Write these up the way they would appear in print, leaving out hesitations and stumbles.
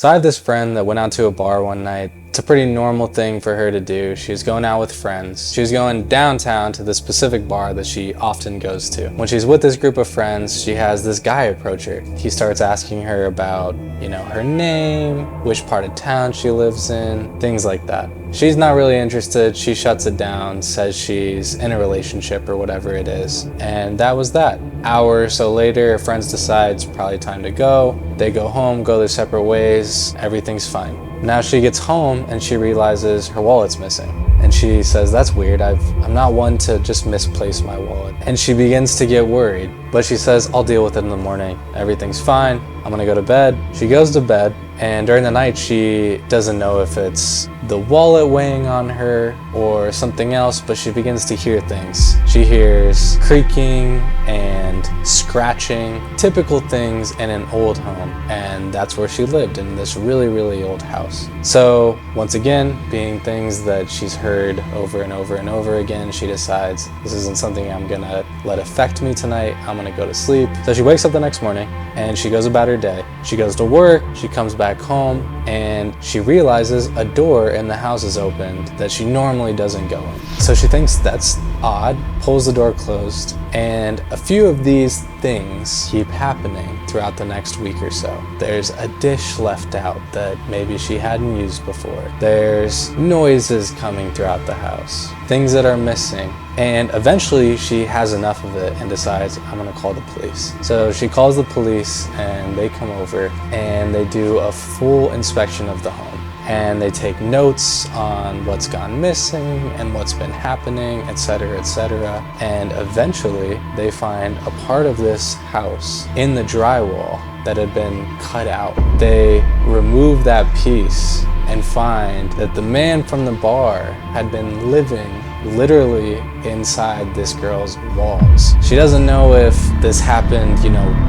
So I have this friend that went out to a bar one night. It's a pretty normal thing for her to do. She was going out with friends. She was going downtown to the specific bar that she often goes to. When she's with this group of friends, she has this guy approach her. He starts asking her about, her name, which part of town she lives in, things like that. She's not really interested. She shuts it down, says she's in a relationship or whatever it is. And that was that. Hour or so later, her friends decide it's probably time to go. They go home, go their separate ways. Everything's fine. Now she gets home and she realizes her wallet's missing. And she says, that's weird. I'm not one to just misplace my wallet. And she begins to get worried. But she says, I'll deal with it in the morning. Everything's fine. I'm gonna go to bed. She goes to bed. And during the night, she doesn't know if it's the wallet weighing on her or something else, but she begins to hear things. She hears creaking and scratching, typical things in an old home. And that's where she lived, in this really, really old house. So once again, being things that she's heard over and over and over again, she decides this isn't something I'm gonna let affect me tonight. I'm gonna go to sleep. So she wakes up the next morning and she goes about her day. She goes to work, she comes back home, and she realizes a door in the house is opened that she normally doesn't go in. So she thinks that's odd, pulls the door closed, and a few of these things keep happening throughout the next week or so. There's a dish left out that maybe she hadn't used before. There's noises coming throughout the house, things that are missing. And eventually she has enough of it and decides, I'm gonna call the police. So she calls the police and they come over and they do a full inspection of the home. And they take notes on what's gone missing and what's been happening, etc., etc. And eventually they find a part of this house in the drywall that had been cut out. They remove that piece and find that the man from the bar had been living literally inside this girl's walls. She doesn't know if this happened,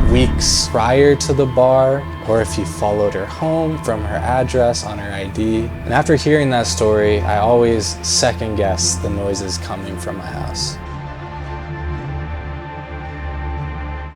weeks prior to the bar, or if he followed her home from her address on her ID. And after hearing that story, I always second guess the noises coming from my house.